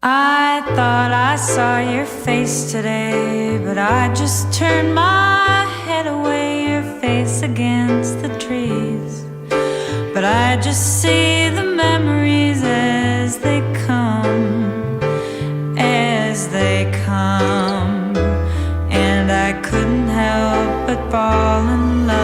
I thought I saw your face today, but I just turned my head away, your face against the trees. But I just see the memories as they come, as they come. And I couldn't help but fall in love